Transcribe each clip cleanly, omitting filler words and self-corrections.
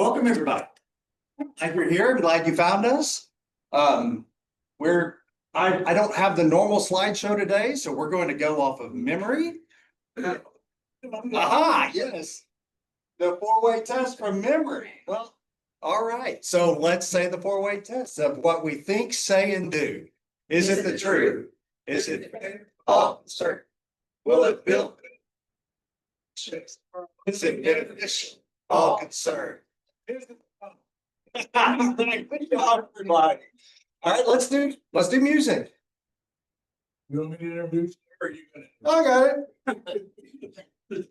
Welcome, everybody. Glad you're here. I'm glad you found us. We're I don't have the normal slideshow today, so we're going to go off of memory. Aha, yes. The four-way test from memory. Well, all right. So let's say the four-way test of what we think, say, and do. Is it the truth? Is it certain? Will it build? Is it beneficial? All concerned. Good job, everybody. All right, let's do music. You want me to introduce or are you gonna? I got it.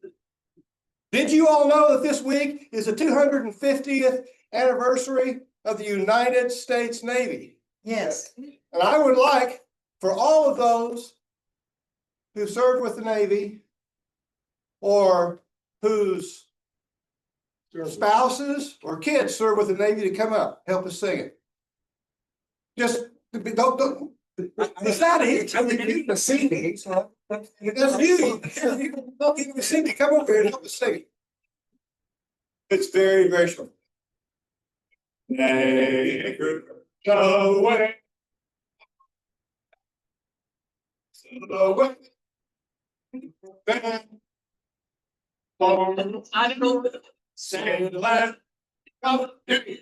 Did you all know that this week is the 250th anniversary of the United States Navy? Yes. And I would like for all of those who served with the Navy or whose spouses or kids serve with the Navy to come up, help us sing it. Just don't. It's not it. I mean, you can sing it. That's you. Don't even sing it. Come over here and help us sing it. It's very, very short. Away. I don't know. Say the last. Tell me,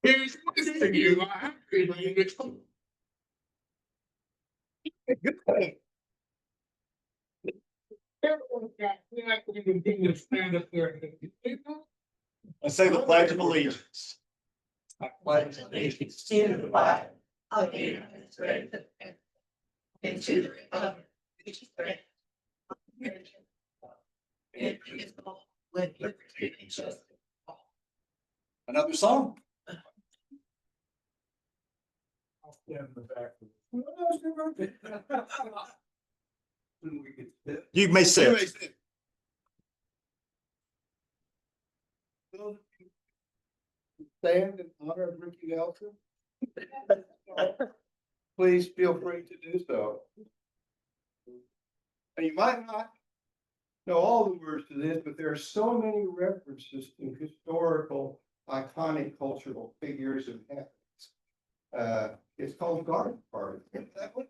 here's you. Good thing. I say the Pledge of Allegiance. I pledge allegiance to the flag of the United States and to the republic which stands indivisible with liberty and justice. Another song. I'll stand in the back. You may sit. Stand in honor of Ricky Nelson. Please feel free to do so. And you might not know all the words to this, but there are so many references to historical, iconic cultural figures and happenings. It's called Garden Party. That one?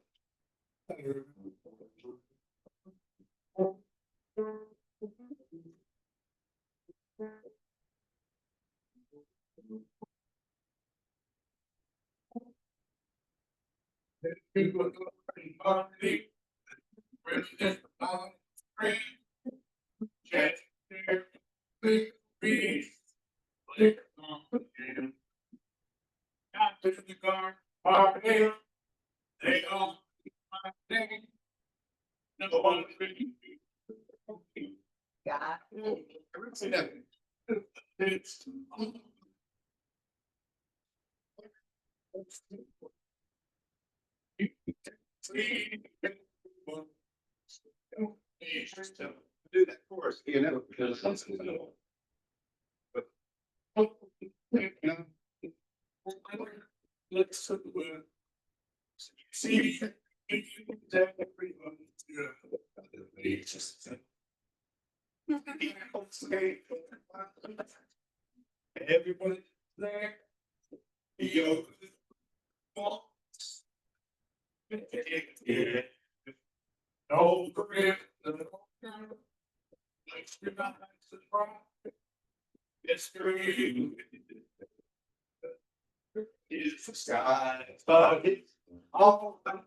Do that for us, you know, because something. Let's see. Everybody there. Yo. No grip. History is the sky, but it's all got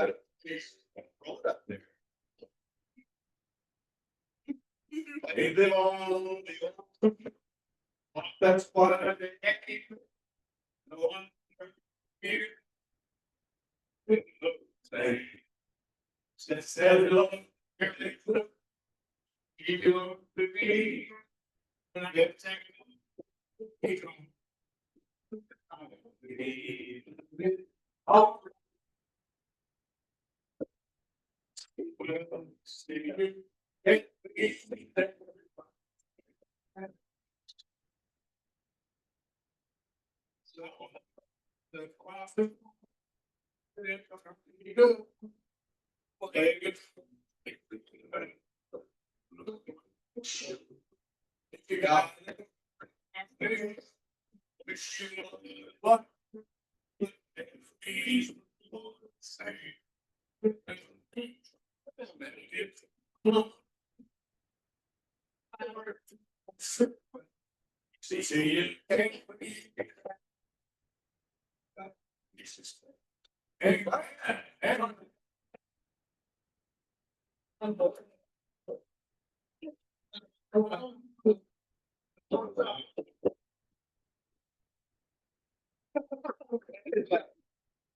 it. Roll it up there. Play them all. That's what I did. No one here. Instead of everything, keep it on the beat. When I get taken, oh. Hey,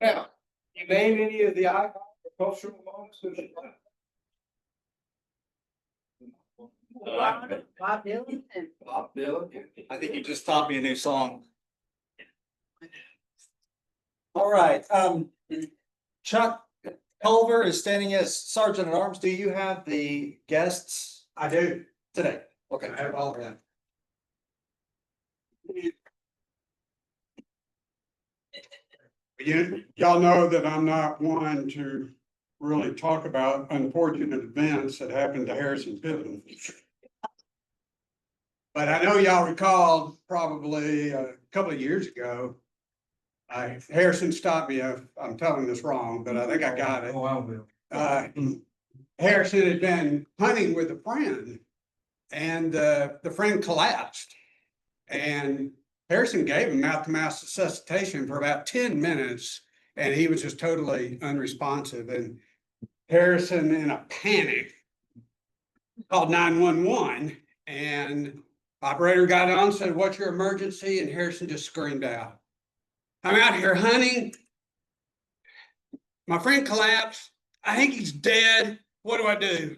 Now, you name any of the icons or cultural moments of your life? Bob Dylan and Bob Dylan. I think you just taught me a new song. All right, Chuck Culver is standing as Sergeant at Arms. Do you have the guests I do. today? Okay. I have all of them. Y'all know that I'm not one to really talk about unfortunate events that happened to Harrison Pittman. But I know y'all recall probably a couple of years ago, Harrison stopped me if I'm telling this wrong, but I think I got it. Oh, I will. Harrison had been hunting with a friend and the friend collapsed. And Harrison gave him mouth-to-mouth resuscitation for about 10 minutes and he was just totally unresponsive. And Harrison, in a panic, called 911 and operator got on, said, "What's your emergency?" And Harrison just screamed out, "I'm out here hunting. My friend collapsed. I think he's dead. What do I do?"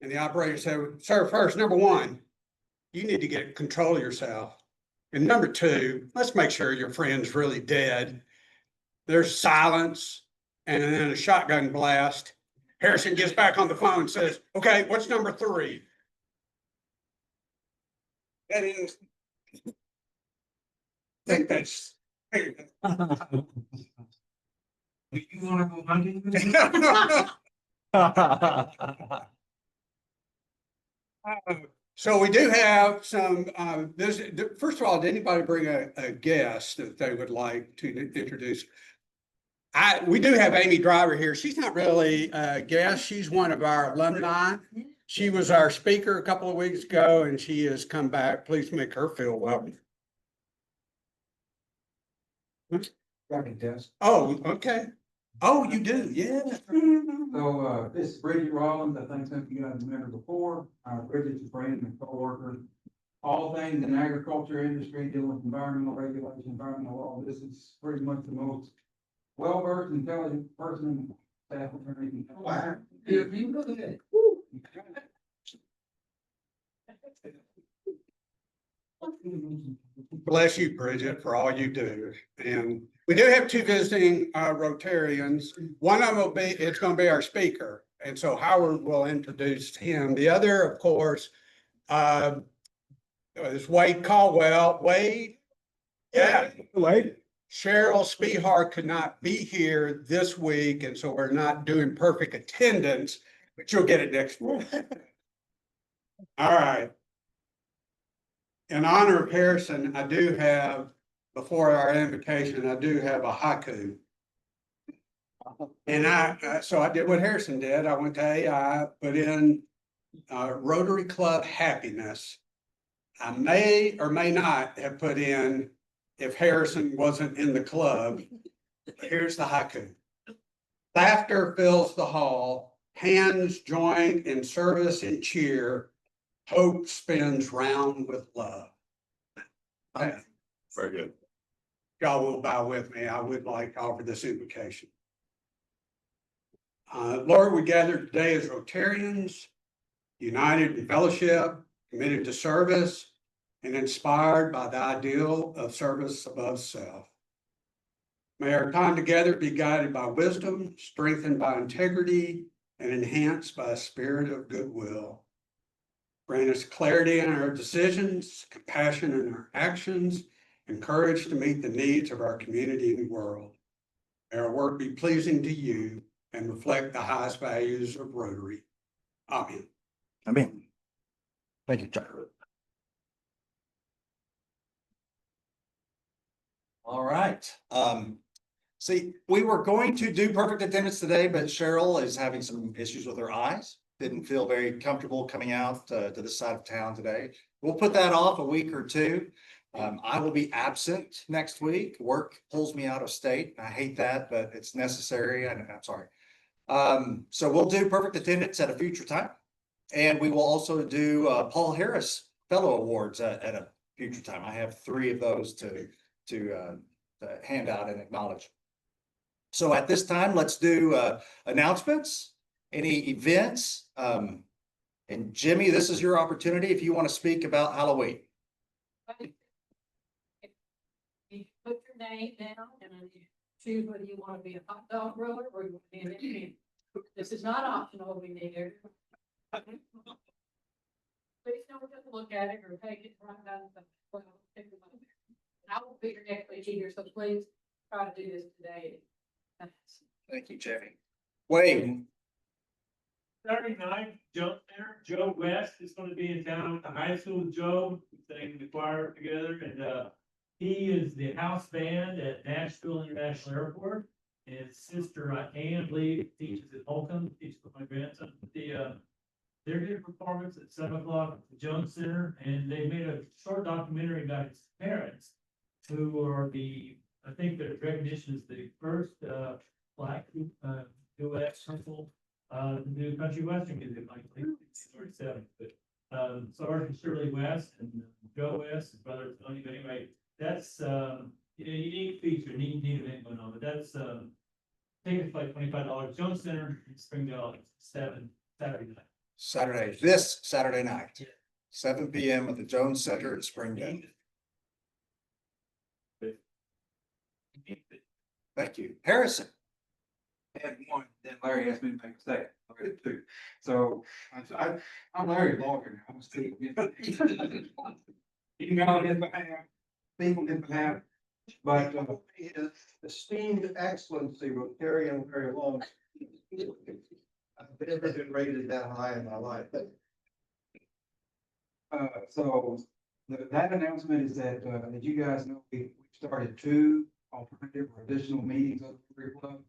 And the operator said, "Sir, first, number one, you need to get control of yourself. And number two, let's make sure your friend's really dead." There's silence and then a shotgun blast. Harrison gets back on the phone and says, "Okay, what's number three?" That is, I think that's. Do you wanna go hunting? So we do have some, first of all, did anybody bring a guest that they would like to introduce? We do have Amy Driver here. She's not really a guest. She's one of our alumni. She was our speaker a couple of weeks ago and she has come back. Please make her feel welcome. Oh, okay. Oh, you do, yeah. So, this is Bridget Rollins. I think some of you guys remember before. Bridget's a friend and coworker. All things in agriculture industry, dealing with environmental regulation, environmental law. This is pretty much the most well-versed, intelligent person in the staff. Wow. Bless you, Bridget, for all you do. And we do have two visiting Rotarians. One of them will be, it's going to be our speaker. And so Howard will introduce him. The other, of course, is Wade Caldwell. Wade? Yeah. Wade. Cheryl Spehar could not be here this week, and so we're not doing perfect attendance, but you'll get it next week. All right. In honor of Harrison, I do have, before our invocation, I do have a haiku. And so I did what Harrison did. I went to AI, put in Rotary Club happiness. I may or may not have put in if Harrison wasn't in the club. Here's the haiku. Laughter fills the hall, hands join in service and cheer. Hope spins round with love. Very good. Y'all will bow with me. I would like to offer this invocation. Lord, we gather today as Rotarians, united in fellowship, committed to service, and inspired by the ideal of service above self. May our time together be guided by wisdom, strengthened by integrity, and enhanced by a spirit of goodwill. Grant us clarity in our decisions, compassion in our actions, and courage to meet the needs of our community and world. May our work be pleasing to you and reflect the highest values of Rotary. Amen. Amen. Thank you, Chuck. All right. See, we were going to do perfect attendance today, but Cheryl is having some issues with her eyes. Didn't feel very comfortable coming out to this side of town today. We'll put that off a week or two. I will be absent next week. Work pulls me out of state. I hate that, but it's necessary. I'm sorry. So we'll do perfect attendance at a future time. And we will also do Paul Harris Fellow Awards at a future time. I have 3 of those to hand out and acknowledge. So at this time, let's do announcements, any events. And Jimmy, this is your opportunity if you want to speak about Halloween. You put your name down and you choose whether you want to be a hot dog roller or you want to be an Indian. This is not optional, we need it. Please don't just look at it or take it right down the, well, take it out there. I will be your next week either, so please try to do this today. Thank you, Jimmy. Wade, Saturday night, jump there. Joe West is gonna be in town at the high school with Joe, singing the choir together, and he is the house band at Nashville International Airport. And his sister, Ann Lee, teaches at Holcomb, teaches with my grandson. They're doing a performance at 7 o'clock at the Jones Center, and they made a short documentary about his parents, who are I think their recognition is the first black duet couple to do country western music, like 1947. But Sergeant Shirley West and Joe West, his brother Tony. But anyway, that's a unique feature, neat event going on. But that's tickets like $25. Jones Center in Springdale, 7 Saturday night. this Saturday night, 7 p.m. at the Jones Center in Springdale. Thank you. Harrison. Had one, then Larry asked me to make a second. I had 2. So I'm Larry's lawyer now. I'm Steve. You can go on his behalf, speak on his behalf, but His esteemed excellency Rotary and very long. I've never been rated that high in my life. so that announcement is that, as you guys know, we started 2 alternative or additional meetings of the Rotary Club.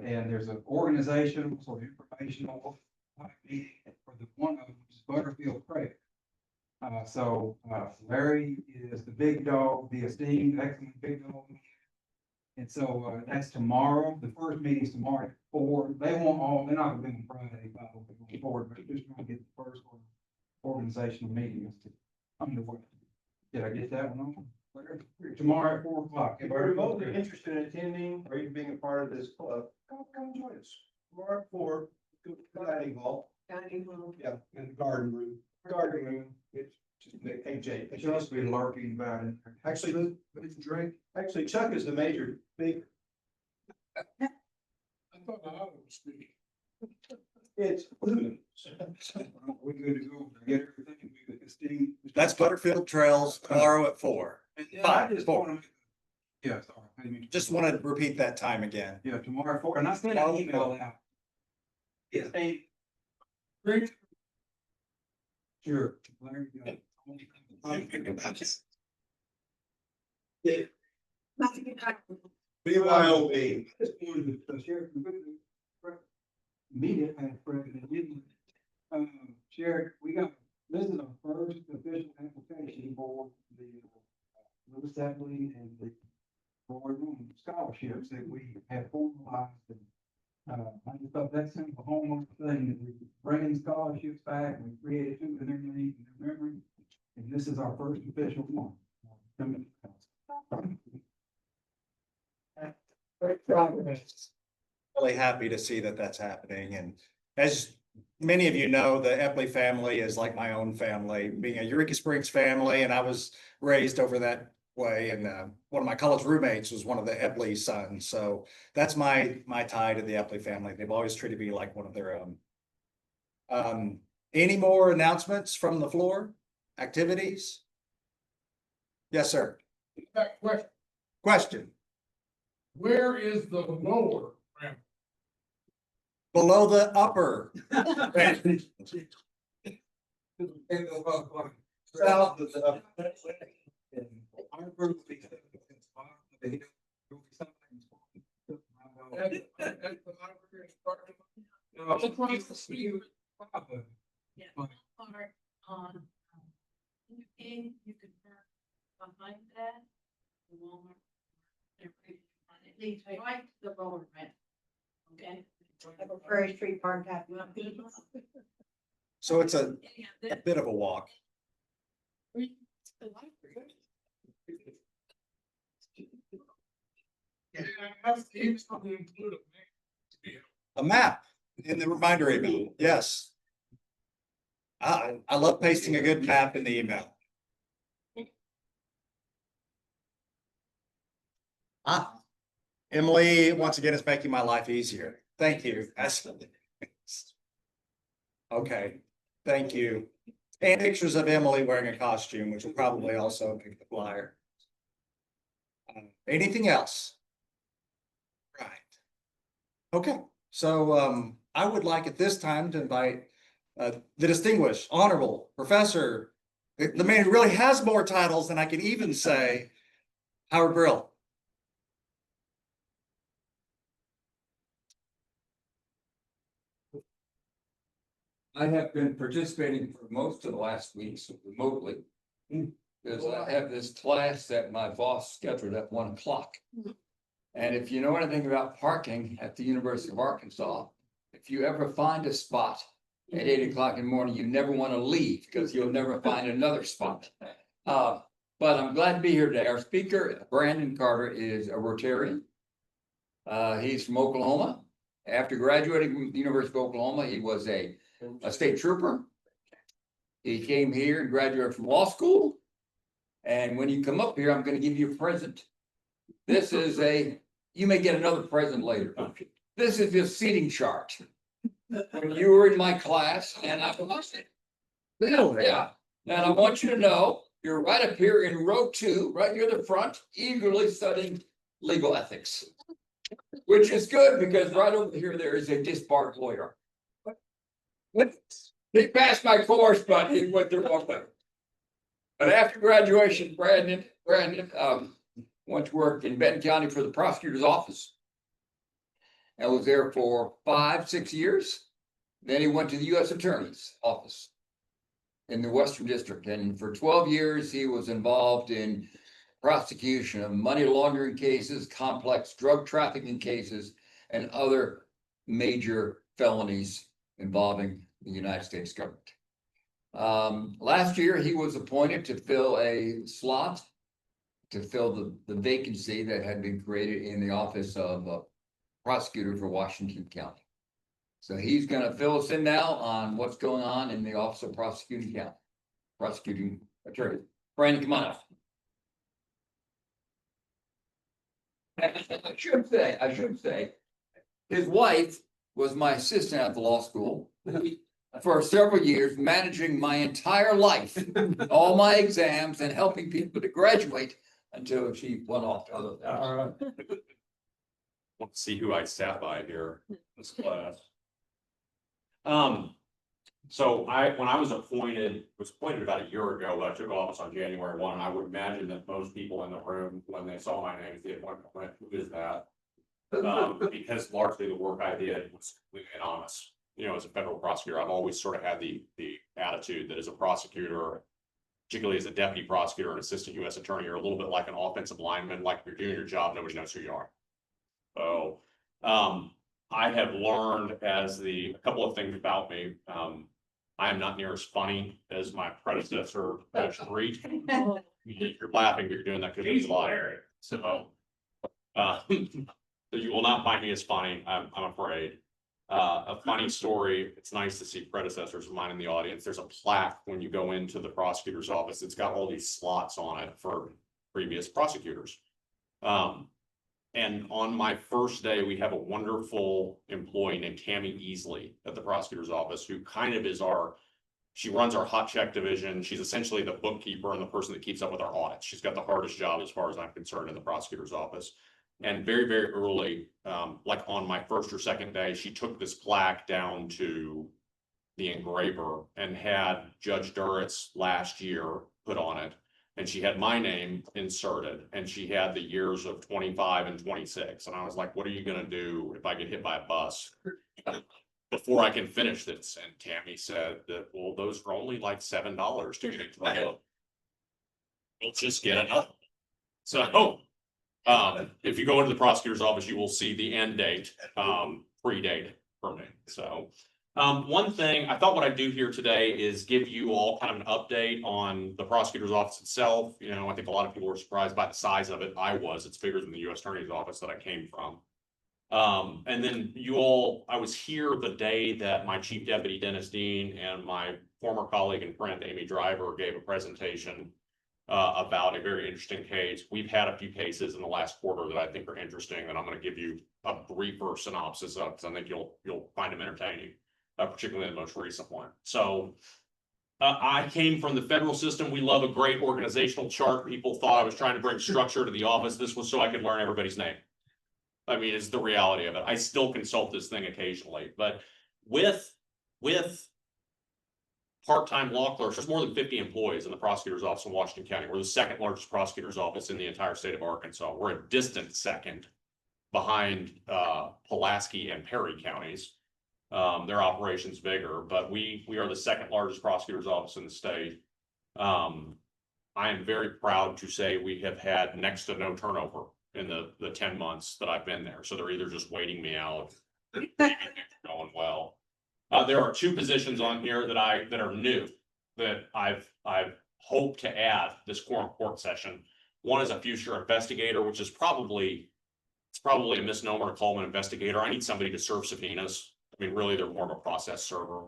And there's an organizational sort of informational meeting for the one of them, which is Butterfield Creek. Larry is the big dog, the esteemed, excellent big dog. And so that's tomorrow. The first meeting's tomorrow at 4. They're not gonna be on Friday, probably going forward, but just trying to get the first organizational meeting underway. Did I get that one on? Tomorrow at 4 o'clock. If you're remotely interested in attending or even being a part of this club, come join us. Tomorrow at 4, go to the dining hall. Dining hall. Yeah, in the garden room. Garden room, it's just AJ. It should also be lurking about it. Actually, drink. Actually, Chuck is the major speaker. I thought I was speaking. It's. We're good to go. Get everything. Esteemed. That's Butterfield Trails tomorrow at 4. I just 4. wanna- Yeah, sorry. I didn't mean to- Just want to repeat that time again. Yeah, tomorrow at 4, and I sent an email out. Yes. Sure. Larry, yeah. BYOB. Just wanted to share. Media and president. Share, this is our first official application for the Little Assembly and the Roy Room scholarships that we have formalized. And I just thought that's kind of a hallmark thing, that we bring scholarships back and we created 2 in their name and their memory. And this is our first official one. Really happy to see that that's happening. And as many of you know, the Epley family is like my own family, being a Eureka Springs family, and I was raised over that way. And one of my college roommates was one of the Epley sons. So that's my tie to the Epley family. They've always treated me like one of their own. Any more announcements from the floor? Activities? Yes, sir. That question, Question. where is the lower ramp? Below the upper. South of the. Our group will be Yeah. Part on, you can park behind that, the Walmart. It leads right to the road, right? Okay. Like a Prairie Street Park type. So it's a Yeah, bit of a walk. A map in the reminder email, yes. I love pasting a good map in the email. Emily, once again, is making my life easier. Thank you. Okay, thank you. And pictures of Emily wearing a costume, which will probably also pick the flyer. Anything else? Right. Okay, so I would like at this time to invite the distinguished, honorable professor, the man who really has more titles than I can even say, Howard Brill. I have been participating for most of the last weeks remotely. Because I have this class that my boss scheduled at 1 o'clock. And if you know anything about parking at the University of Arkansas, if you ever find a spot at 8 o'clock in the morning, you never want to leave because you'll never find another spot. But I'm glad to be here today. Our speaker, Brandon Carter, is a Rotarian. He's from Oklahoma. After graduating from the University of Oklahoma, he was a state trooper. He came here and graduated from law school. And when you come up here, I'm going to give you a present. This is you may get another present later. This is your seating chart. When you were in my class, and I lost it. Yeah. And I want you to know, you're right up here in row 2, right near the front, eagerly studying legal ethics. Which is good because right over here, there is a disbarred lawyer. He passed my course, but he went the wrong way. But after graduation, Brandon went to work in Benton County for the prosecutor's office. And was there for 5-6 years. Then he went to the U.S. Attorney's office in the Western District. And for 12 years, he was involved in prosecution of money laundering cases, complex drug trafficking cases, and other major felonies involving the United States government. Last year, he was appointed to fill a slot, to fill the vacancy that had been created in the office of prosecutor for Washington County. So he's going to fill us in now on what's going on in the office of prosecuting attorney. Brandon, come on up. I should say, his wife was my assistant at the law school for several years, managing my entire life, all my exams, and helping people to graduate until she went off to other things. All right. Let's see who I sat by here in this class. So when I was appointed about a year ago, but I took office on January 1, and I would imagine that most people in the room, when they saw my name, they went, who is that? Because largely the work I did was completely anonymous. You know, as a federal prosecutor, I've always sort of had the attitude that as a prosecutor, particularly as a deputy prosecutor and assistant U.S. attorney, you're a little bit like an offensive lineman, like you're doing your job, nobody knows who you are. So I have learned a couple of things about me. I am not near as funny as my predecessor, Coach Reed. You're laughing, but you're doing that because he's lying. So you will not find me as funny, I'm afraid. A funny story, it's nice to see predecessors of mine in the audience. There's a plaque when you go into the prosecutor's office. It's got all these slots on it for previous prosecutors. And on my first day, we have a wonderful employee named Tammy Easley at the prosecutor's office, who kind of is she runs our hot check division. She's essentially the bookkeeper and the person that keeps up with our audits. She's got the hardest job as far as I'm concerned in the prosecutor's office. And very, very early, like on my first or second day, she took this plaque down to the engraver and had Judge Duritz last year put on it. And she had my name inserted and she had the years of 25 and 26. And I was like, what are you gonna do if I get hit by a bus before I can finish this? And Tammy said that, well, those are only like $7 to get into my book. We'll just get another. So, if you go into the prosecutor's office, you will see the end date, pre-dated for me. So, one thing, I thought what I'd do here today is give you all kind of an update on the prosecutor's office itself. You know, I think a lot of people were surprised by the size of it. I was. It's bigger than the U.S. Attorney's office that I came from. And then I was here the day that my Chief Deputy Dennis Dean and my former colleague and friend Amy Driver gave a presentation about a very interesting case. We've had a few cases in the last quarter that I think are interesting, and I'm going to give you a briefer synopsis of, because I think you'll find them entertaining, particularly the most recent one. So I came from the federal system. We love a great organizational chart. People thought I was trying to bring structure to the office. This was so I could learn everybody's name. I mean, it's the reality of it. I still consult this thing occasionally, but with part-time law clerks, there's more than 50 employees in the prosecutor's office in Washington County. We're the second largest prosecutor's office in the entire state of Arkansas. We're a distant second behind Pulaski and Perry counties. Their operation's bigger, but we are the second largest prosecutor's office in the state. I am very proud to say we have had next to no turnover in the 10 months that I've been there. So they're either just waiting me out, going well. There are 2 positions on here that are new that I've hoped to add this quorum court session. One is a future investigator, which is probably a misnomer to call them an investigator. I need somebody to serve subpoenas. I mean, really, they're more of a process server.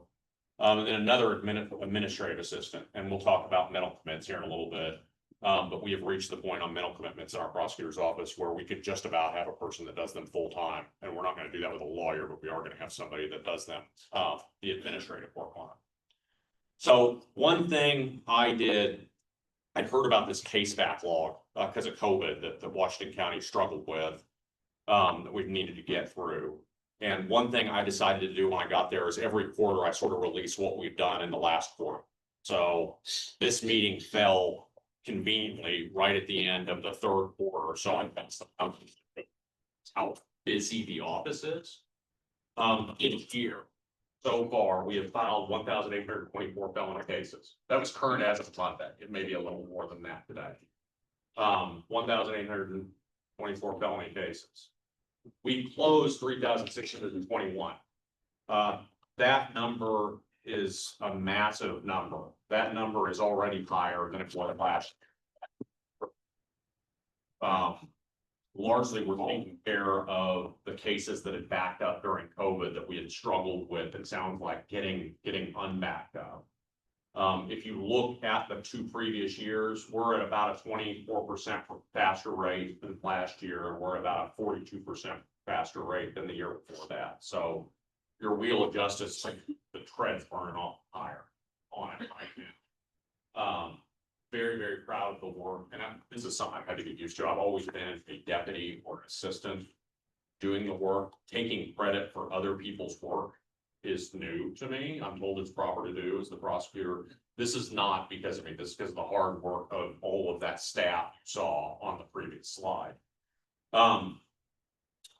And then another administrative assistant, and we'll talk about mental commitments here in a little bit. But we have reached the point on mental commitments in our prosecutor's office where we could just about have a person that does them full time. And we're not going to do that with a lawyer, but we are going to have somebody that does them, the administrative work on it. So one thing I'd heard about this case backlog because of COVID that Washington County struggled with, that we needed to get through. And one thing I decided to do when I got there is every quarter I sort of release what we've done in the last quarter. So this meeting fell conveniently right at the end of the third quarter. So I that's how busy the office is. Each year so far, we have filed 1,824 felony cases. That was current as of Monday. It may be a little more than that today. 1,824 felony cases. We closed 3,621. That number is a massive number. That number is already higher than it was last year. Largely, we're taking care of the cases that had backed up during COVID that we had struggled with. It sounds like getting unbacked up. If you look at the 2 previous years, we're at about a 24% faster rate than last year. We're about a 42% faster rate than the year before that. So your wheel of justice, the tread's burning off higher on it right now. Very, very proud of the work. And this is something I've had to get used to. I've always been a deputy or assistant doing the work. Taking credit for other people's work is new to me. I'm told it's proper to do as the prosecutor. This is not because of me. This is because of the hard work of all of that staff you saw on the previous slide.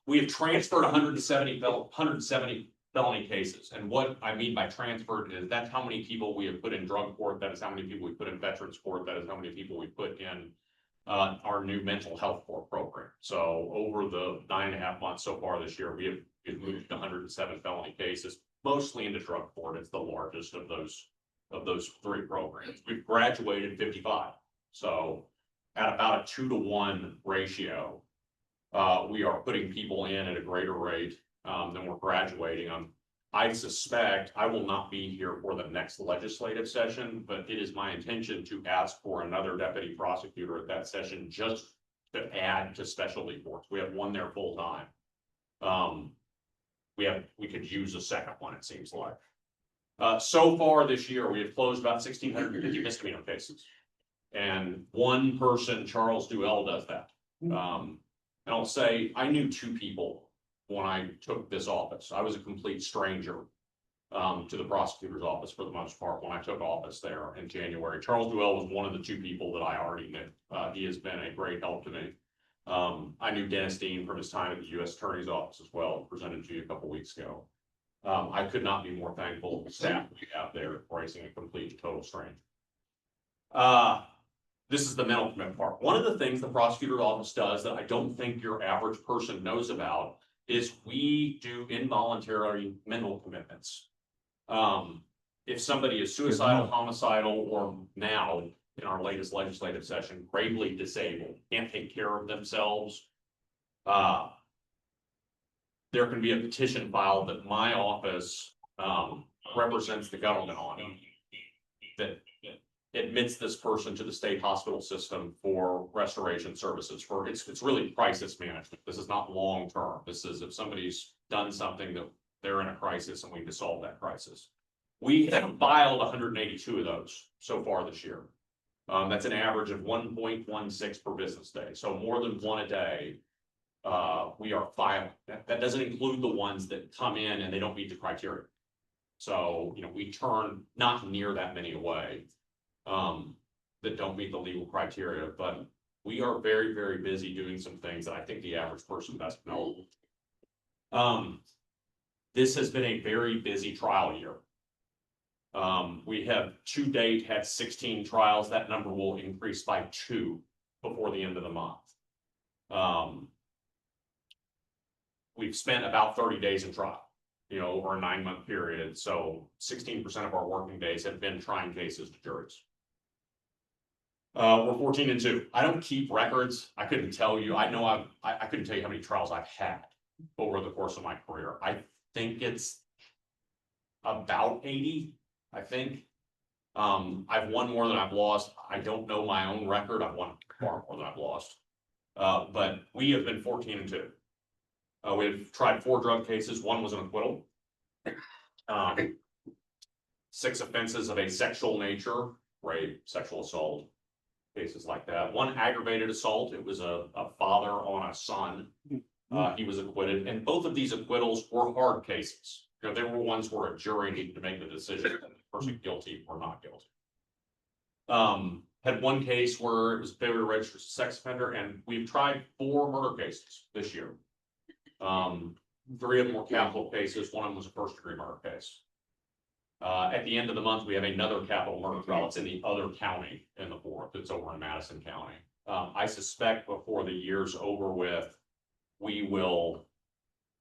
We have transferred 170 felony cases. And what I mean by transferred is that's how many people we have put in drug court. That is how many people we put in veterans court. That is how many people we put in our new mental health court program. So over the 9.5 months so far this year, we've moved 107 felony cases, mostly into drug court. It's the largest of those 3 programs. We've graduated 55. So at about a 2-to-1 ratio, we are putting people in at a greater rate than we're graduating them. I suspect I will not be here for the next legislative session, but it is my intention to ask for another deputy prosecutor at that session just to add to specialty courts. We have one there full time. We could use a second one, it seems like. So far this year, we have closed about 1,650 misdemeanor cases. And one person, Charles Duell, does that. And I'll say I knew 2 people when I took this office. I was a complete stranger to the prosecutor's office for the most part when I took office there in January. Charles Duell was one of the two people that I already knew. He has been a great help to me. I knew Dennis Dean from his time at the U.S. Attorney's Office as well, presented to you a couple weeks ago. I could not be more thankful for the staff we have there, raising a complete and total stranger. This is the mental commitment part. One of the things the prosecutor's office does that I don't think your average person knows about is we do involuntary mental commitments. If somebody is suicidal, homicidal, or now in our latest legislative session, gravely disabled, can't take care of themselves, there can be a petition filed that my office represents the government on that admits this person to the state hospital system for restoration services. For it's really crisis management. This is not long term. This is if somebody's done something that they're in a crisis and we need to solve that crisis. We have filed 182 of those so far this year. That's an average of 1.16 per business day. So more than one a day. We are filing. That doesn't include the ones that come in and they don't meet the criteria. So, you know, we turn not near that many away that don't meet the legal criteria, but we are very, very busy doing some things that I think the average person doesn't know. This has been a very busy trial year. We have to date had 16 trials. That number will increase by 2 before the end of the month. We've spent about 30 days in trial, you know, over a 9-month period. So 16% of our working days have been trying cases to juries. We're 14-2. I don't keep records. I couldn't tell you. I know I couldn't tell you how many trials I've had over the course of my career. I think it's about 80. I think I've won more than I've lost. I don't know my own record. I've won far more than I've lost. But we have been 14-2. We've tried 4 drug cases. 1 was an acquittal. 6 offenses of a sexual nature, rape, sexual assault, cases like that. 1 aggravated assault. It was a father on a son. He was acquitted. And both of these acquittals were hard cases. You know, there were ones where a jury needed to make the decision that the person guilty or not guilty. Had 1 case where it was failure to register as a sex offender, and we've tried 4 murder cases this year. 3 of them were capital cases. 1 of them was a first-degree murder case. At the end of the month, we have another capital murder trial. It's in the other county in the 4th. It's over in Madison County. I suspect before the year's over with, we will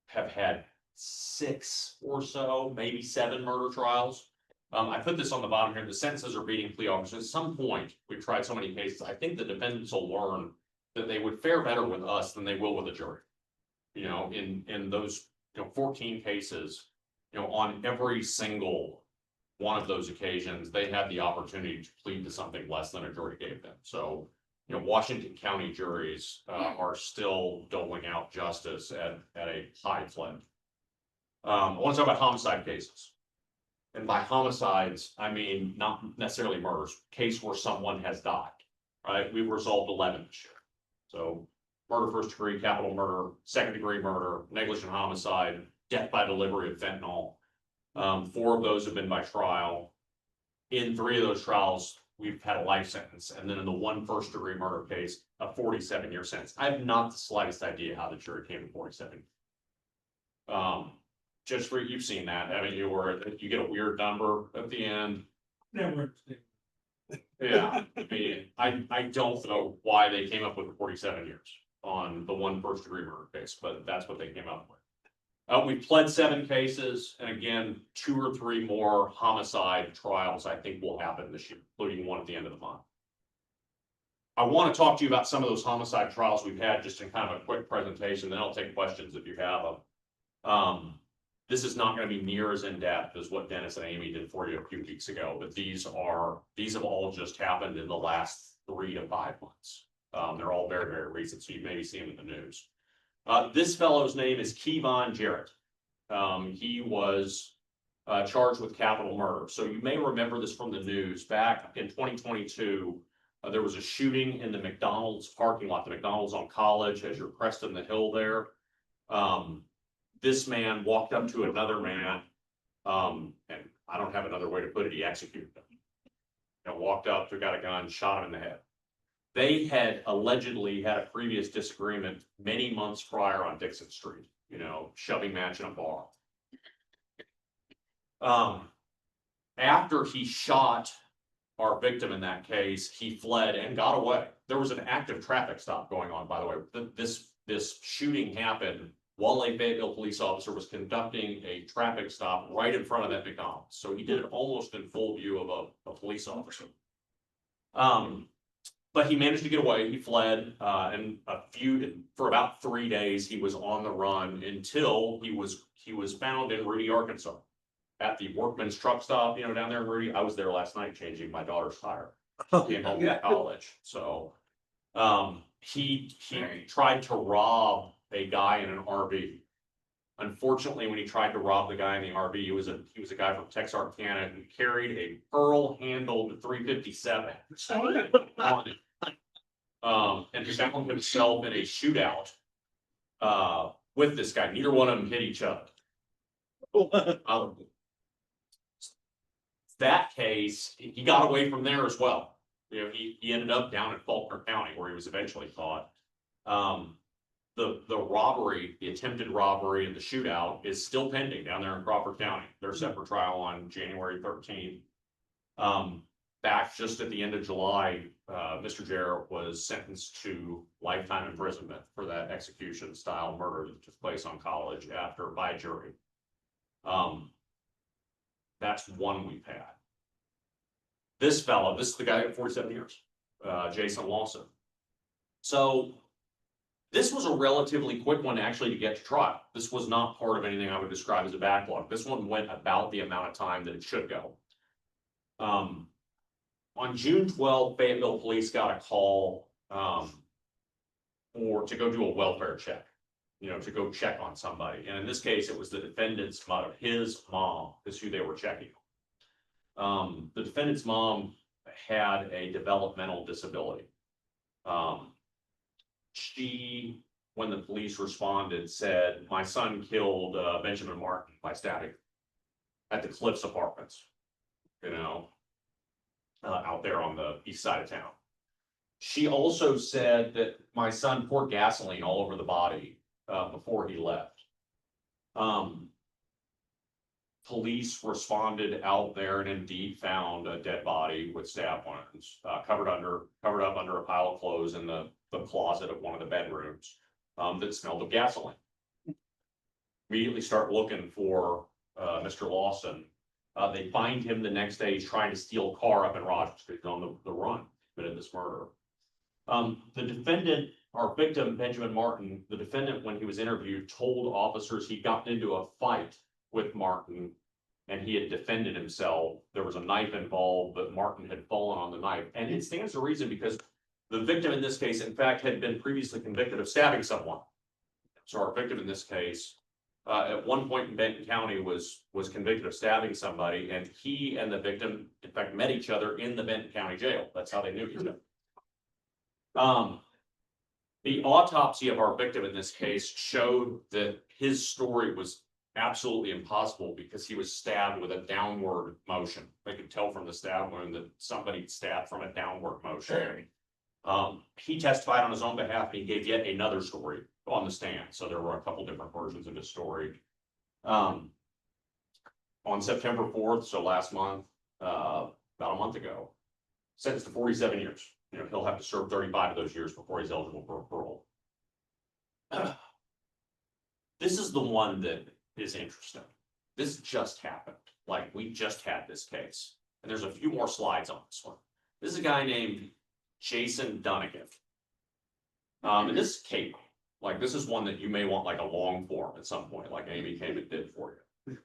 have had 6 or so, maybe 7 murder trials. I put this on the bottom here. The sentences are beating plea officers. At some point, we've tried so many cases. I think the defendants will learn that they would fare better with us than they will with a jury. You know, in those 14 cases, you know, on every single one of those occasions, they had the opportunity to plead to something less than a jury gave them. So, you know, Washington County juries are still doling out justice at a high clip. I want to talk about homicide cases. And by homicides, I mean not necessarily murders, case where someone has died, right? We've resolved 11 this year. So murder, first degree, capital murder, second degree murder, negligent homicide, death by delivery of fentanyl. 4 of those have been by trial. In 3 of those trials, we've had a life sentence. And then in the 1 first degree murder case, a 47-year sentence. I have not the slightest idea how the jury came to 47. Just for you've seen that, haven't you? Where you get a weird number at the end. Never. Yeah, I mean, I don't know why they came up with 47 years on the 1 first degree murder case, but that's what they came up with. We've pled 7 cases, and again, 2 or 3 more homicide trials I think will happen this year, including 1 at the end of the month. I want to talk to you about some of those homicide trials we've had just in kind of a quick presentation, then I'll take questions if you have them. This is not going to be near as in-depth as what Dennis and Amy did for you a few weeks ago, but these have all just happened in the last 3 to 5 months. They're all very, very recent, so you maybe see them in the news. This fellow's name is Kevon Jarrett. He was charged with capital murder. So you may remember this from the news. Back in 2022, there was a shooting in the McDonald's parking lot, the McDonald's on College as you're cresting the hill there. This man walked up to another man And I don't have another way to put it, he executed them. Walked up, took out a gun, shot him in the head. They had allegedly had a previous disagreement many months prior on Dixon Street, shoving match in a bar. After he shot our victim in that case, he fled and got away. There was an active traffic stop going on, by the way. This shooting happened while a Fayetteville police officer was conducting a traffic stop right in front of that McDonald's. So he did it almost in full view of a police officer. But he managed to get away. He fled, and for about 3 days, he was on the run until he was found in Rudy, Arkansas, at the Workman's truck stop, down there in Rudy. I was there last night changing my daughter's tire. Came home from college. So, he tried to rob a guy in an RV. Unfortunately, when he tried to rob the guy in the RV, he was a guy from Texarkana who carried a pearl-handled .357 on it. And he found himself in a shootout with this guy. Neither one of them hit each other. That case, he got away from there as well. He ended up down in Faulkner County where he was eventually caught. The robbery, the attempted robbery and the shootout is still pending down there in Crawford County. They're set for trial on January 13th. Back just at the end of July, Mr. Jarrett was sentenced to lifetime imprisonment for that execution style murder that took place on College by a jury. That's one we've had. This fellow, this is the guy at 47 years, Jason Lawson. So this was a relatively quick one actually to get to trial. This was not part of anything I would describe as a backlog. This one went about the amount of time that it should go. On June 12th, Fayetteville police got a call to go do a welfare check, to go check on somebody. And in this case, it was the defendant's mother. His mom is who they were checking. The defendant's mom had a developmental disability. She, when the police responded, said, "My son killed Benjamin Martin by stabbing at the Cliffs Apartments, out there on the east side of town." She also said that my son poured gasoline all over the body before he left. Police responded out there and indeed found a dead body with stab wounds, covered up under a pile of clothes in the closet of one of the bedrooms that smelled of gasoline. Immediately start looking for Mr. Lawson. They find him the next day. He's trying to steal a car up in Rogers Street on the run, committed this murder. The defendant, our victim, Benjamin Martin, the defendant, when he was interviewed, told officers he'd gotten into a fight with Martin and he had defended himself. There was a knife involved, but Martin had fallen on the knife. And it stands to reason because the victim in this case, in fact, had been previously convicted of stabbing someone. So our victim in this case, at one point in Benton County was convicted of stabbing somebody, and he and the victim, in fact, met each other in the Benton County jail. That's how they knew each other. The autopsy of our victim in this case showed that his story was absolutely impossible because he was stabbed with a downward motion. They could tell from the stab wound that somebody stabbed from a downward motion. He testified on his own behalf, and he gave yet another story on the stand. So there were a couple different versions of his story. On September 4th, so last month, about a month ago, sentenced to 47 years. He'll have to serve 35 of those years before he's eligible for parole. This is the one that is interesting. This just happened. Like, we just had this case. And there's a few more slides on this one. This is a guy named Jason Dunnigan. And this is Kate. Like, this is one that you may want like a long form at some point, like Amy came and did for you.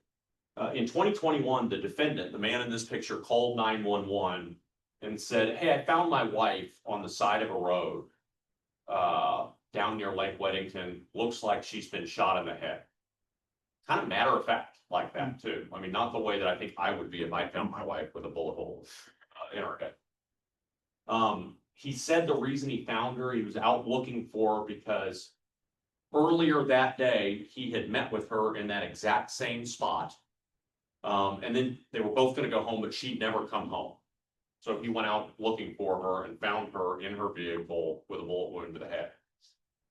In 2021, the defendant, the man in this picture, called 911 and said, "Hey, I found my wife on the side of a road down near Lake Weddington. Looks like she's been shot in the head." Kind of matter of fact like that too. I mean, not the way that I think I would be if I found my wife with a bullet hole in her head. He said the reason he found her, he was out looking for her because earlier that day he had met with her in that exact same spot And then they were both gonna go home, but she'd never come home. So he went out looking for her and found her in her vehicle with a bullet wound to the head.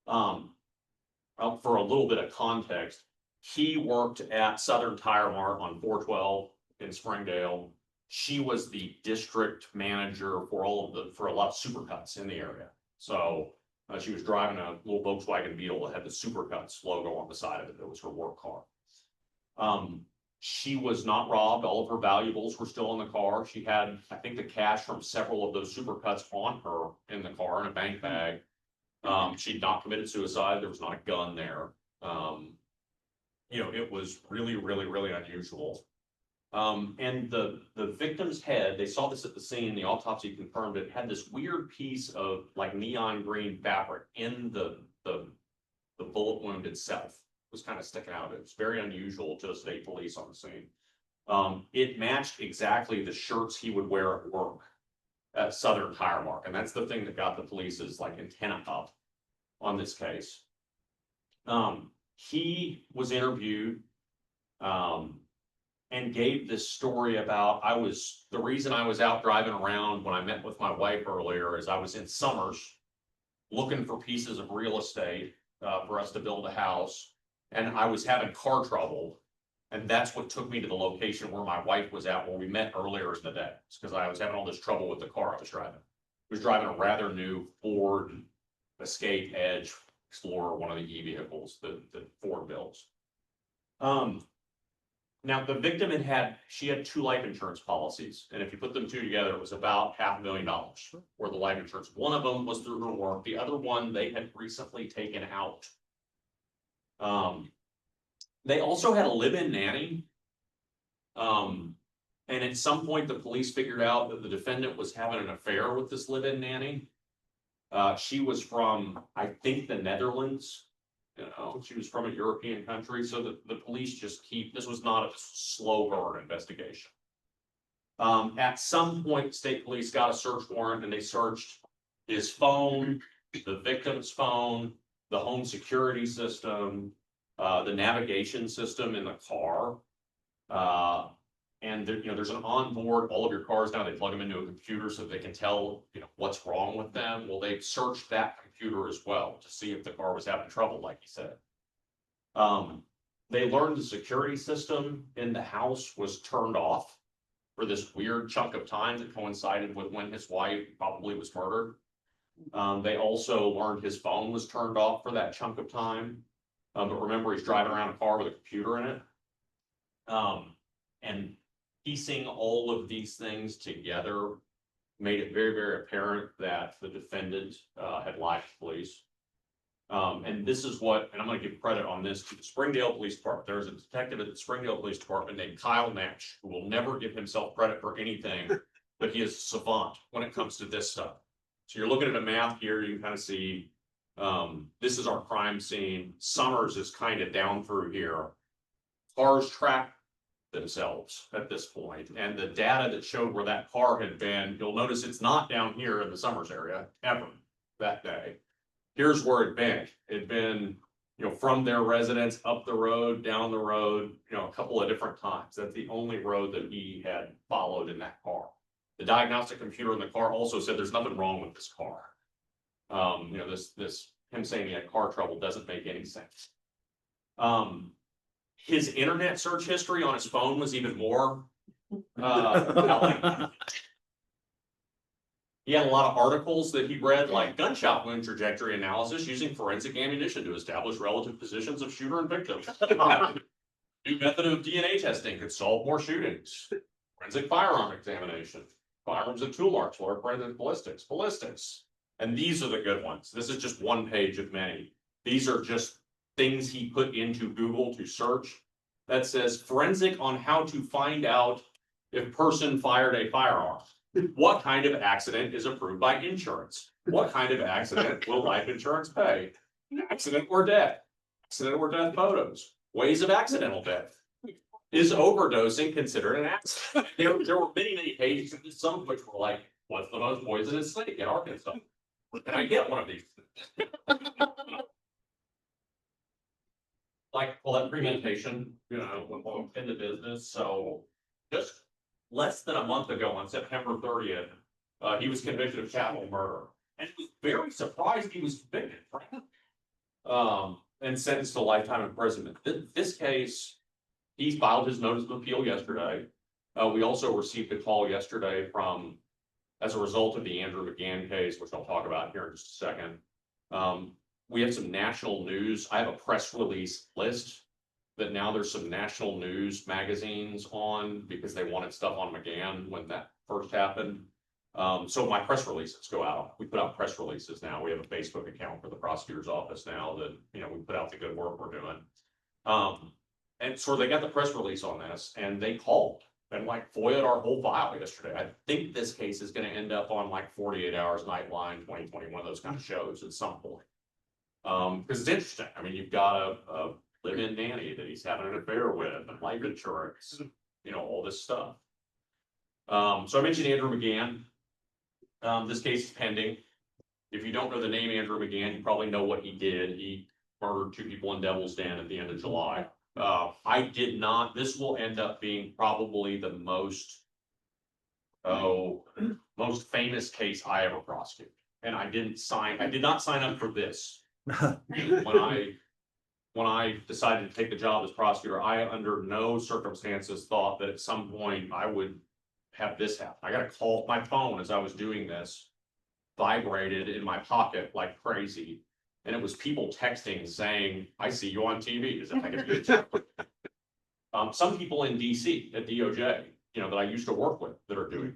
For a little bit of context, he worked at Southern Tire Mart on 412 in Springdale. She was the district manager for for a lot of supercuts in the area. So she was driving a little Volkswagen Beetle that had the Supercuts logo on the side of it. That was her work car. She was not robbed. All of her valuables were still in the car. She had, I think, the cash from several of those Supercuts on her in the car in a bank bag. She'd not committed suicide. There was not a gun there. It was really, really, really unusual. And the victim's head, they saw this at the scene, the autopsy confirmed it, had this weird piece of like neon green fabric in the bullet wound itself. Was kind of sticking out. It was very unusual to the state police on the scene. It matched exactly the shirts he would wear at work at Southern Tire Mart. And that's the thing that got the police's like antenna up on this case. He was interviewed and gave this story about the reason I was out driving around when I met with my wife earlier is I was in Summers looking for pieces of real estate for us to build a house. And I was having car trouble. And that's what took me to the location where my wife was at, where we met earlier in the day. It's because I was having all this trouble with the car I was driving. I was driving a rather new Ford Escape Edge Explorer, one of the E-vehicles that Ford builds. Now the victim she had 2 life insurance policies. And if you put them 2 together, it was about $500,000 worth of life insurance. One of them was through her work. The other one they had recently taken out. They also had a live-in nanny. And at some point, the police figured out that the defendant was having an affair with this live-in nanny. She was from, I think, the Netherlands. She was from a European country. So the police just this was not a slow burn investigation. At some point, state police got a search warrant and they searched his phone, the victim's phone, the home security system, the navigation system in the car. And there's an onboard, all of your cars now, they plug them into a computer so they can tell, what's wrong with them. Well, they searched that computer as well to see if the car was having trouble, like he said. They learned the security system in the house was turned off for this weird chunk of time that coincided with when his wife probably was murdered. They also learned his phone was turned off for that chunk of time. But remember, he's driving around a car with a computer in it. And piecing all of these things together made it very, very apparent that the defendant had lied to police. And this is and I'm going to give credit on this to the Springdale Police Department. There was a detective at the Springdale Police Department named Kyle Nash, who will never give himself credit for anything, but he is savant when it comes to this stuff. So you're looking at a map here, you can kind of see, this is our crime scene. Summers is kind of down through here. Cars track themselves at this point, and the data that showed where that car had been, you'll notice it's not down here in the Summers area ever that day. Here's where it'd been. It'd been, from their residence up the road, down the road, a couple of different times. That's the only road that he had followed in that car. The diagnostic computer in the car also said there's nothing wrong with this car. Him saying he had car trouble doesn't make any sense. His internet search history on his phone was even more telling. He had a lot of articles that he read, like gunshot wound trajectory analysis using forensic ammunition to establish relative positions of shooter and victim. New method of DNA testing could solve more shootings. Forensic firearm examination. Firearms and tool marks for forensic ballistics. And these are the good ones. This is just one page of many. These are just things he put into Google to search that says forensic on how to find out if person fired a firearm. What kind of accident is approved by insurance? What kind of accident will life insurance pay? Accident or death? Accident or death photos? Ways of accidental death? Is overdosing considered an accident? There were many, many pages, some of which were like, what's the most poisonous snake in Arkansas? Can I get one of these? like, well, that premeditation, when we're in the business, so just less than a month ago on September 30th, he was convicted of capital murder. And it was very surprised he was convicted, frankly. And sentenced to lifetime imprisonment. This case, he filed his notice of appeal yesterday. We also received a call yesterday as a result of the Andrew McGann case, which I'll talk about here in just a second. We have some national news. I have a press release list that now there's some national news magazines on because they wanted stuff on McGann when that first happened. So my press releases go out. We put out press releases now. We have a Facebook account for the prosecutor's office now that, we put out the good work we're doing. And so they got the press release on this and they called and like FOIA'd our whole file yesterday. I think this case is gonna end up on like 48 Hours, Nightline, 2020, one of those kind of shows at some point. Because it's interesting. I mean, you've got a live-in nanny that he's having an affair with and life insurance, all this stuff. So I mentioned Andrew McGann. This case is pending. If you don't know the name Andrew McGann, you probably know what he did. He murdered 2 people in Devil's Den at the end of July. I did not. This will end up being probably the most famous case I ever prosecuted. And I did not sign up for this. When I decided to take the job as prosecutor, I under no circumstances thought that at some point I would have this happen. I got a call, my phone as I was doing this vibrated in my pocket like crazy. And it was people texting saying, I see you on TV. Does that make a good job? Some people in DC at DOJ, that I used to work with that are doing.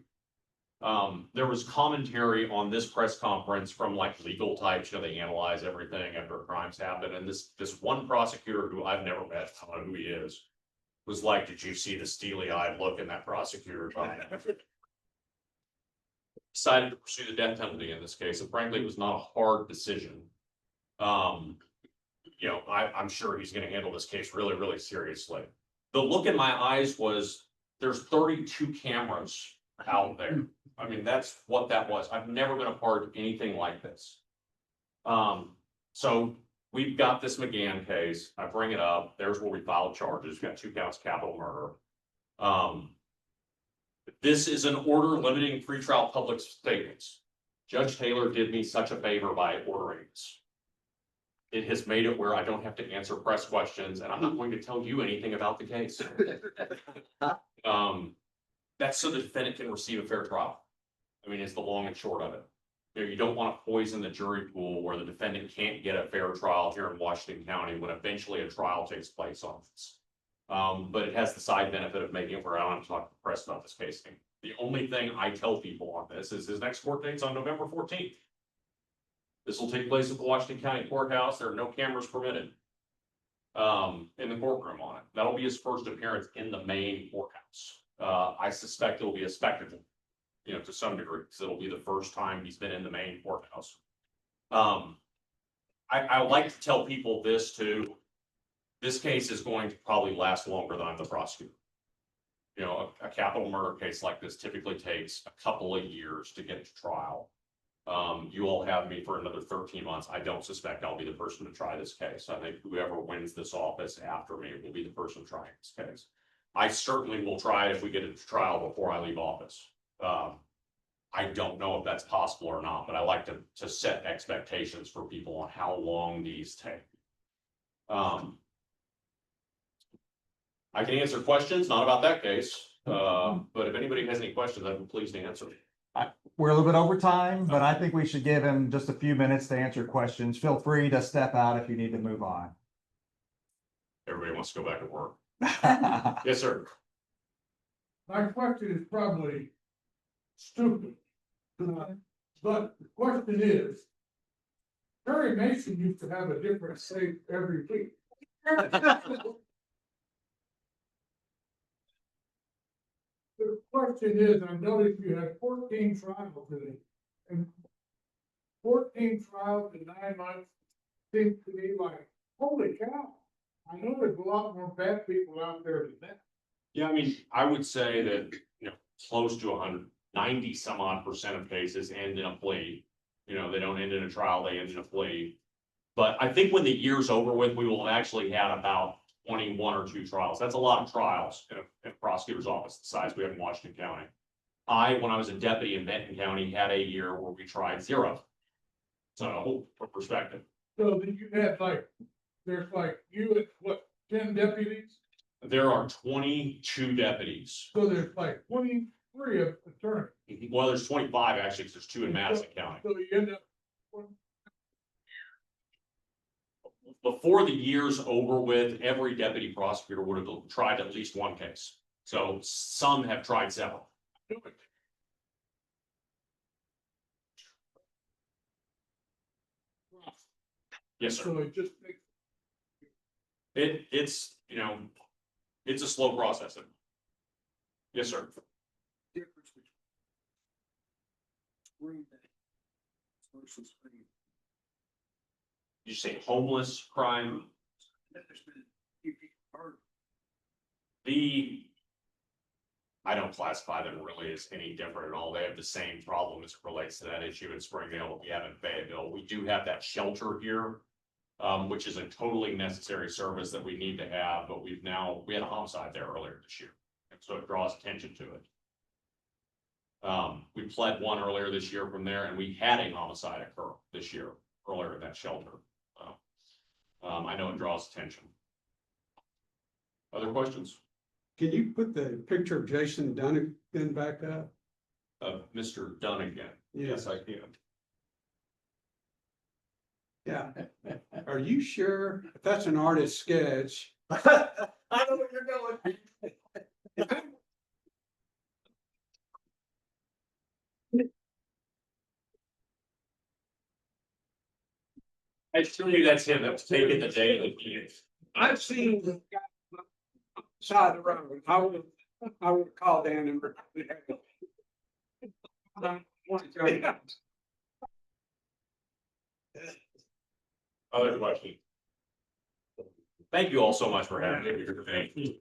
There was commentary on this press conference from like legal types, they analyze everything after crimes happen. And this one prosecutor who I've never met, I don't know who he is, was like, did you see the steely-eyed look in that prosecutor? Decided to pursue the death penalty in this case, and frankly, it was not a hard decision. I'm sure he's going to handle this case really, really seriously. The look in my eyes was there's 32 cameras out there. I mean, that's what that was. I've never been a part of anything like this. So we've got this McGann case. I bring it up. There's where we filed charges. We've got 2 counts of capital murder. This is an order limiting pretrial public statements. Judge Taylor did me such a favor by ordering this. It has made it where I don't have to answer press questions, and I'm not going to tell you anything about the case. That's so the defendant can receive a fair trial. I mean, it's the long and short of it. You don't want to poison the jury pool where the defendant can't get a fair trial here in Washington County when eventually a trial takes place on this. But it has the side benefit of making it where I don't have to talk to the press about this case. The only thing I tell people on this is his next court date's on November 14th. This will take place at the Washington County Courthouse. There are no cameras permitted in the courtroom on it. That'll be his first appearance in the main courthouse. I suspect it'll be a spectacle, to some degree, because it'll be the first time he's been in the main courthouse. I like to tell people this too. This case is going to probably last longer than I'm the prosecutor. A capital murder case like this typically takes a couple of years to get to trial. You all have me for another 13 months. I don't suspect I'll be the person to try this case. I think whoever wins this office after me will be the person trying this case. I certainly will try if we get it to trial before I leave office. I don't know if that's possible or not, but I like to set expectations for people on how long these take. I can answer questions, not about that case, but if anybody has any questions, I'd be pleased to answer. We're a little bit over time, but I think we should give him just a few minutes to answer questions. Feel free to step out if you need to move on. Everybody wants to go back to work. Yes, sir. My question is probably stupid. But the question is, Perry Mason used to have a different safe every week. The question is, I noticed you had 14 trials today, and 14 trials in 9 months seems to me like, holy cow. I know there's a lot more bad people out there than that. Yeah, I mean, I would say that, close to 190 some odd % of cases end in a plea. They don't end in a trial, they end in a plea. But I think when the year's over with, we will have actually had about 21 or 2 trials. That's a lot of trials in a prosecutor's office the size we have in Washington County. When I was a deputy in Benton County, had a year where we tried 0. So for perspective, So then you had like, there's like you and what, 10 deputies? there are 22 deputies. So there's like 23 of attorneys. Well, there's 25 actually, because there's 2 in Madison County. So you end up, Before the year's over with, every deputy prosecutor would have tried at least 1 case. So some have tried several. Yes, sir. so it just makes It's, it's a slow process. Yes, sir. Difference between spring versus spring. Did you say homeless crime? There's been a few people hurt. I don't classify them really as any different at all. They have the same problem as it relates to that issue in Springdale. We have in Fayetteville. We do have that shelter here, which is a totally necessary service that we need to have, but we had a homicide there earlier this year. And so it draws attention to it. We pled 1 earlier this year from there, and we had a homicide occur this year earlier in that shelter. I know it draws attention. Other questions? Can you put the picture of Jason Dunnigan back up? Mr. Dunnigan. Yes, I can. Yeah. Are you sure? If that's an artist sketch. I know where you're going. I assure you that's him. That was taken the day of the meeting. I've seen the guy on the side of the road. I would call Dan and. Other question? Thank you all so much for having me here today.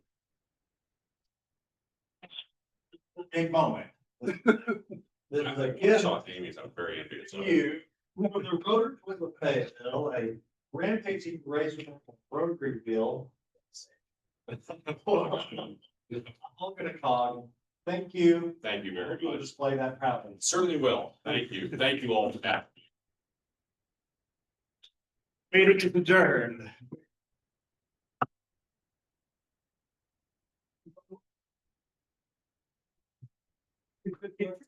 Big moment. The kids on Amy's, I'm very envious of. You, for the Rotary of Fayetteville, a rampaging razor Rotary bill. I'm gonna call. Thank you. Thank you very We'll much. display that proudly. Certainly will. Thank you. Thank you all for that. Meeting is adjourned.